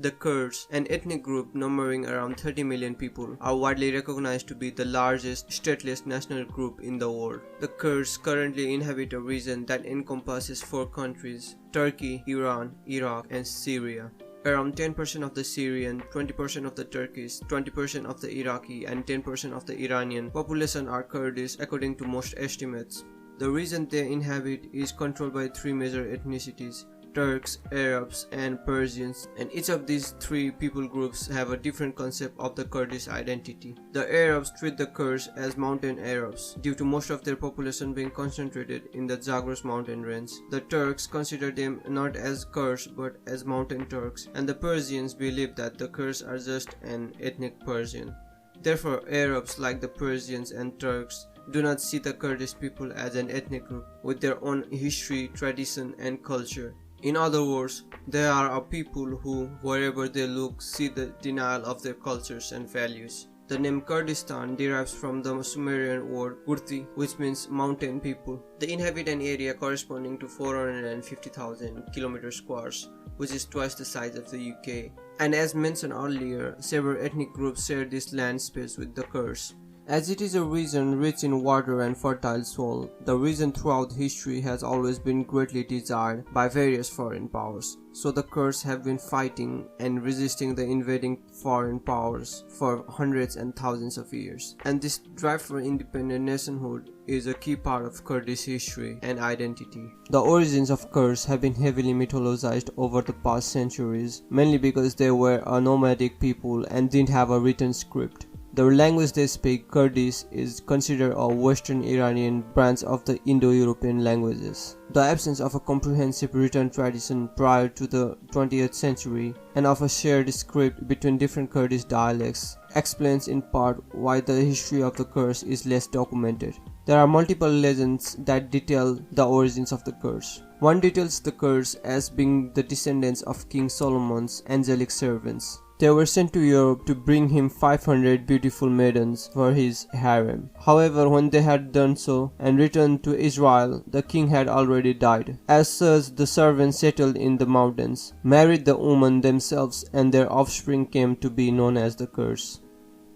The Kurds, an ethnic group numbering around 30 million people, are widely recognized to be the largest stateless national group in the world. The Kurds currently inhabit a region that encompasses 4 countries: Turkey, Iran, Iraq, and Syria. Around 10% of the Syrian, 20% of the Turkish, 20% of the Iraqi, and 10% of the Iranian population are Kurdish according to most estimates. The region they inhabit is controlled by 3 major ethnicities: Turks, Arabs, and Persians, and each of these 3 people groups have a different concept of the Kurdish identity. The Arabs treat the Kurds as mountain Arabs, due to most of their population being concentrated in the Zagros mountain range. The Turks consider them not as Kurds but as mountain Turks, and the Persians believe that the Kurds are just an ethnic Persian. Therefore, Arabs, like the Persians and Turks, do not see the Kurdish people as an ethnic group with their own history, tradition, and culture. In other words, they are a people who, wherever they look, see the denial of their cultures and values. The name Kurdistan derives from the Sumerian word Kurti, which means mountain people. They inhabit an area corresponding to 450,000 km squares, which is twice the size of the UK. And as mentioned earlier, several ethnic groups share this land space with the Kurds. As it is a region rich in water and fertile soil, the region throughout history has always been greatly desired by various foreign powers. So the Kurds have been fighting and resisting the invading foreign powers for hundreds and thousands of years. And this drive for independent nationhood is a key part of Kurdish history and identity. The origins of Kurds have been heavily mythologized over the past centuries, mainly because they were a nomadic people and didn't have a written script. The language they speak, Kurdish, is considered a Western Iranian branch of the Indo-European languages. The absence of a comprehensive written tradition prior to the 20th century and of a shared script between different Kurdish dialects explains in part why the history of the Kurds is less documented. There are multiple legends that detail the origins of the Kurds. One details the Kurds as being the descendants of King Solomon's angelic servants. They were sent to Europe to bring him 500 beautiful maidens for his harem. However, when they had done so and returned to Israel, the king had already died. As such, the servants settled in the mountains, married the women themselves, and their offspring came to be known as the Kurds.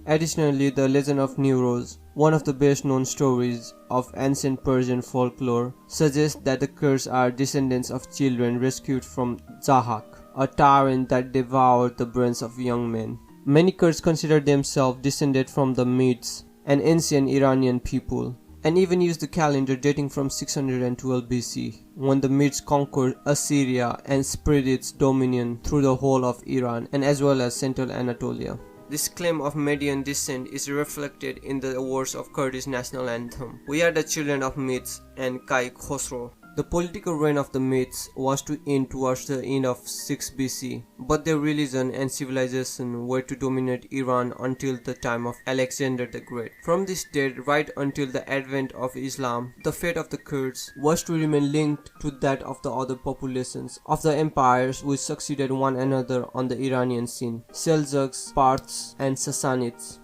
Additionally, the Legend of Neros, one of the best known stories of ancient Persian folklore, suggests that the Kurds are descendants of children rescued from Zahak, a tyrant that devoured the brains of young men. Many Kurds consider themselves descended from the Medes, an ancient Iranian people, and even use the calendar dating from 612 BC, when the Medes conquered Assyria and spread its dominion through the whole of Iran and as well as central Anatolia. This claim of Median descent is reflected in the words of Kurdish national anthem. We are the children of Medes and Kai Khosrow. The political reign of the Medes was to end towards the end of 6 BC, but their religion and civilization were to dominate Iran until the time of Alexander the Great. From this date right until the advent of Islam, the fate of the Kurds was to remain linked to that of the other populations of the empires which succeeded one another on the Iranian scene: Seljuks, Parths, and Sassanids.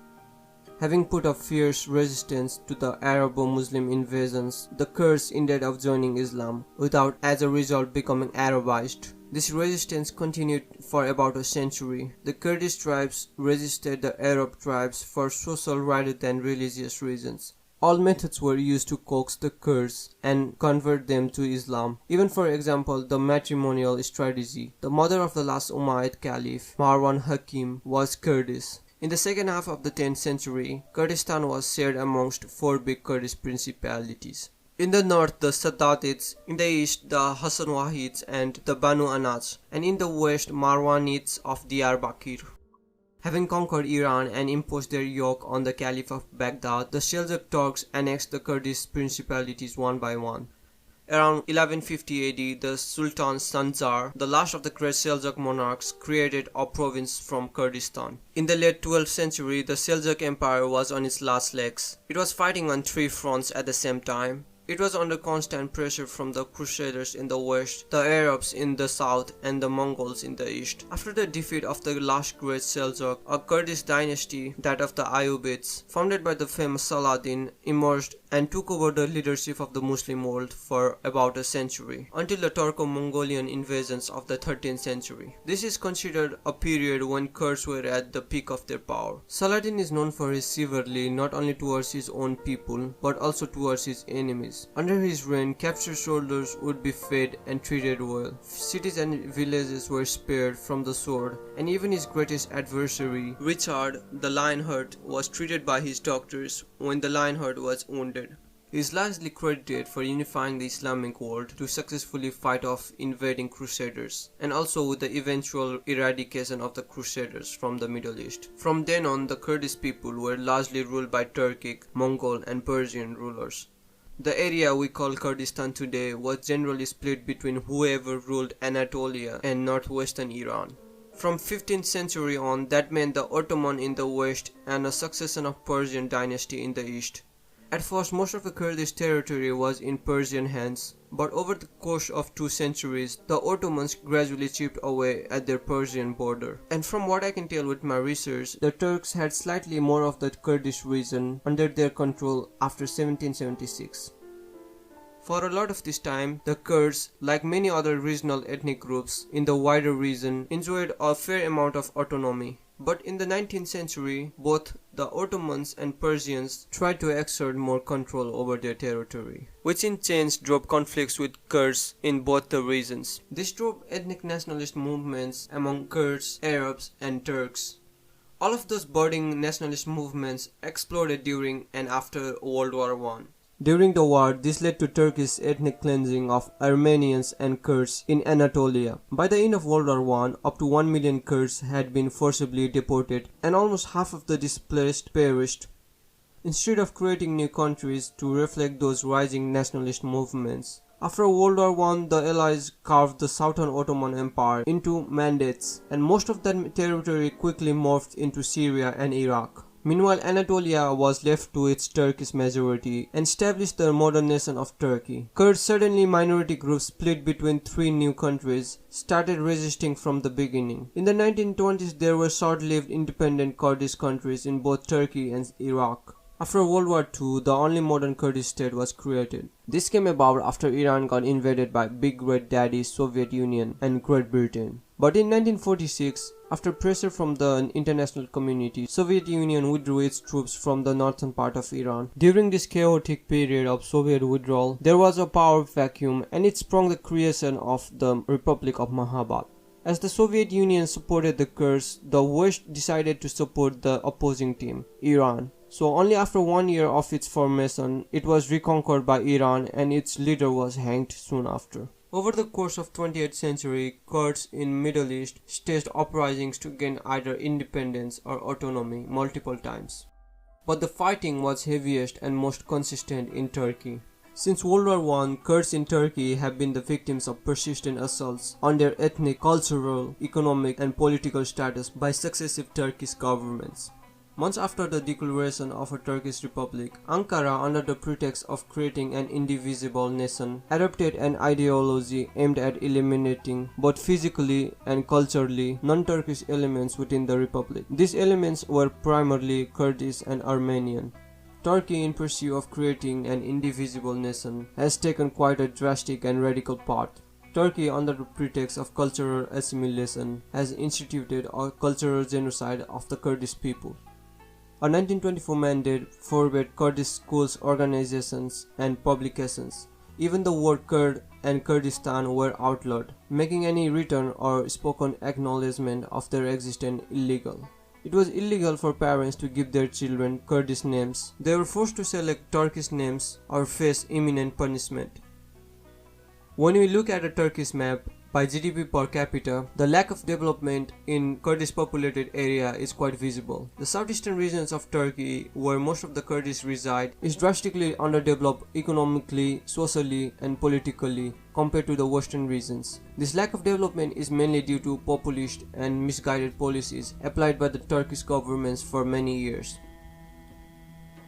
Having put up fierce resistance to the Arabo-Muslim invasions, the Kurds ended up joining Islam, without as a result becoming Arabized. This resistance continued for about a century. The Kurdish tribes resisted the Arab tribes for social rather than religious reasons. All methods were used to coax the Kurds and convert them to Islam. Even for example, the matrimonial strategy. The mother of the last Umayyad Caliph, Marwan Hakim, was Kurdish. In the second half of the 10th century, Kurdistan was shared amongst 4 big Kurdish principalities. In the north, the Saddatids, in the east, the Hassanwahids and the Banu Anaj, and in the west, Marwanids of Diyarbakir. Having conquered Iran and imposed their yoke on the Caliph of Baghdad, the Seljuk Turks annexed the Kurdish principalities one by one. Around 1150 AD, the Sultan Sanjar, the last of the great Seljuk monarchs, created a province from Kurdistan. In the late 12th century, the Seljuk Empire was on its last legs. It was fighting on 3 fronts at the same time. It was under constant pressure from the Crusaders in the west, the Arabs in the south, and the Mongols in the east. After the defeat of the last great Seljuk, a Kurdish dynasty, that of the Ayyubids, founded by the famous Saladin, emerged and took over the leadership of the Muslim world for about a century, until the Turco-Mongolian invasions of the 13th century. This is considered a period when Kurds were at the peak of their power. Saladin is known for his chivalry not only towards his own people, but also towards his enemies. Under his reign, captured soldiers would be fed and treated well. Cities and villages were spared from the sword, and even his greatest adversary, Richard the Lionheart, was treated by his doctors when the Lionheart was wounded. He is largely credited for unifying the Islamic world to successfully fight off invading crusaders, and also with the eventual eradication of the crusaders from the Middle East. From then on, the Kurdish people were largely ruled by Turkic, Mongol and Persian rulers. The area we call Kurdistan today was generally split between whoever ruled Anatolia and northwestern Iran. From 15th century on, that meant the Ottoman in the west and a succession of Persian dynasty in the east. At first, most of the Kurdish territory was in Persian hands, but over the course of 2 centuries, the Ottomans gradually chipped away at their Persian border. And from what I can tell with my research, the Turks had slightly more of the Kurdish region under their control after 1776. For a lot of this time, the Kurds, like many other regional ethnic groups in the wider region, enjoyed a fair amount of autonomy. But in the 19th century, both the Ottomans and Persians tried to exert more control over their territory, which in turn drove conflicts with Kurds in both the regions. This drove ethnic nationalist movements among Kurds, Arabs, and Turks. All of those budding nationalist movements exploded during and after World War I. During the war, this led to Turkish ethnic cleansing of Armenians and Kurds in Anatolia. By the end of World War I, up to 1 million Kurds had been forcibly deported, and almost half of the displaced perished. Instead of creating new countries to reflect those rising nationalist movements, after World War I, the Allies carved the Southern Ottoman Empire into mandates, and most of that territory quickly morphed into Syria and Iraq. Meanwhile, Anatolia was left to its Turkish majority and established the modern nation of Turkey. Kurds, suddenly minority groups split between 3 new countries, started resisting from the beginning. In the 1920s, there were short-lived independent Kurdish countries in both Turkey and Iraq. After World War II, the only modern Kurdish state was created. This came about after Iran got invaded by Big Great Daddy Soviet Union and Great Britain. But in 1946, after pressure from the international community, Soviet Union withdrew its troops from the northern part of Iran. During this chaotic period of Soviet withdrawal, there was a power vacuum, and it sprung the creation of the Republic of Mahabab. As the Soviet Union supported the Kurds, the West decided to support the opposing team, Iran. So only after 1 year of its formation, it was reconquered by Iran and its leader was hanged soon after. Over the course of 20th century, Kurds in Middle East staged uprisings to gain either independence or autonomy multiple times. But the fighting was heaviest and most consistent in Turkey. Since World War I, Kurds in Turkey have been the victims of persistent assaults on their ethnic, cultural, economic and political status by successive Turkish governments. Months after the declaration of a Turkish republic, Ankara, under the pretext of creating an indivisible nation, adopted an ideology aimed at eliminating both physically and culturally non-Turkish elements within the republic. These elements were primarily Kurdish and Armenian. Turkey, in pursuit of creating an indivisible nation, has taken quite a drastic and radical path. Turkey, under the pretext of cultural assimilation, has instituted a cultural genocide of the Kurdish people. A 1924 mandate forbade Kurdish schools, organizations, and publications. Even the word Kurd and Kurdistan were outlawed, making any written or spoken acknowledgement of their existence illegal. It was illegal for parents to give their children Kurdish names. They were forced to select Turkish names or face imminent punishment. When we look at a Turkish map, by GDP per capita, the lack of development in Kurdish populated area is quite visible. The southeastern regions of Turkey, where most of the Kurdish reside, is drastically underdeveloped economically, socially, and politically compared to the western regions. This lack of development is mainly due to populist and misguided policies applied by the Turkish governments for many years.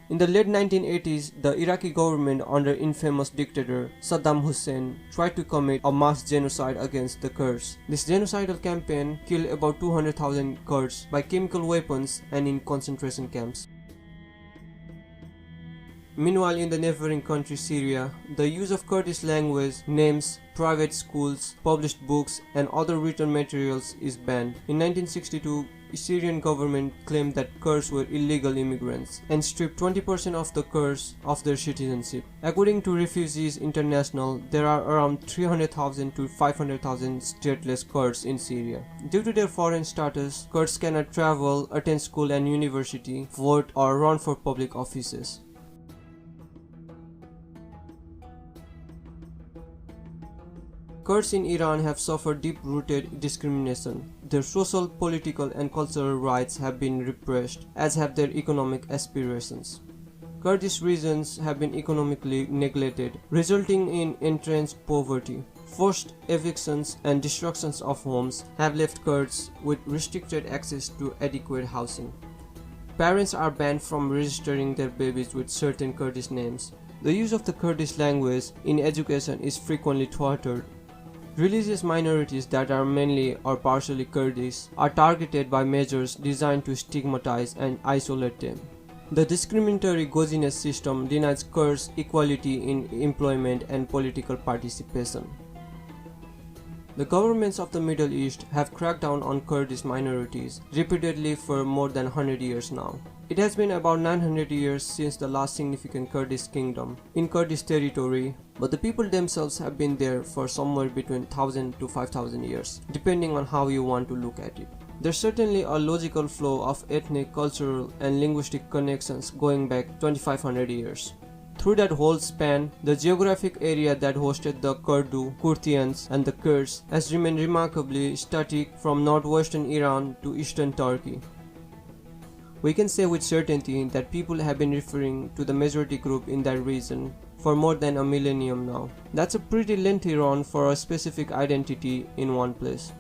In the late 1980s, the Iraqi government under infamous dictator Saddam Hussein tried to commit a mass genocide against the Kurds. This genocidal campaign killed about 200,000 Kurds by chemical weapons and in concentration camps. Meanwhile, in the neighboring country Syria, the use of Kurdish language, names, private schools, published books, and other written materials is banned. In 1962, Syrian government claimed that Kurds were illegal immigrants and stripped 20% of the Kurds of their citizenship. According to Refugees International, there are around 300,000 to 500,000 stateless Kurds in Syria. Due to their foreign status, Kurds cannot travel, attend school and university, vote, or run for public offices. Kurds in Iran have suffered deep-rooted discrimination. Their social, political, and cultural rights have been repressed, as have their economic aspirations. Kurdish regions have been economically neglected, resulting in entrenched poverty. Forced evictions and destructions of homes have left Kurds with restricted access to adequate housing. Parents are banned from registering their babies with certain Kurdish names. The use of the Kurdish language in education is frequently thwarted. Religious minorities that are mainly or partially Kurdish are targeted by measures designed to stigmatize and isolate them. The discriminatory Goziness system denies Kurds equality in employment and political participation. The governments of the Middle East have cracked down on Kurdish minorities repeatedly for more than 100 years now. It has been about 900 years since the last significant Kurdish kingdom in Kurdish territory, but the people themselves have been there for somewhere between 1000 to 5000 years, depending on how you want to look at it. There's certainly a logical flow of ethnic, cultural, and linguistic connections going back 2500 years. Through that whole span, the geographic area that hosted the Kurdu, Kurtians, and the Kurds has remained remarkably static from northwestern Iran to eastern Turkey. We can say with certainty that people have been referring to the majority group in that region for more than a millennium now. That's a pretty lengthy run for a specific identity in one place.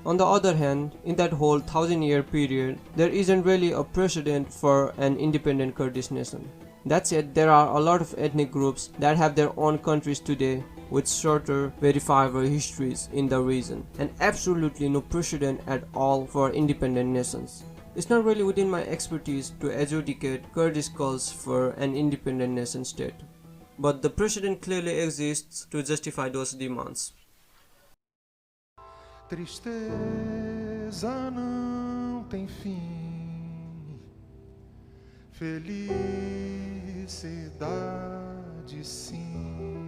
On the other hand, in that whole 1000-year period, there isn't really a precedent for an independent Kurdish nation. That said, there are a lot of ethnic groups that have their own countries today with shorter, verifiable histories in the region, and absolutely no precedent at all for independent nations. It's not really within my expertise to adjudicate Kurdish calls for an independent nation state, but the precedent clearly exists to justify those demands. Tristeza não tem fim, felicidade sim.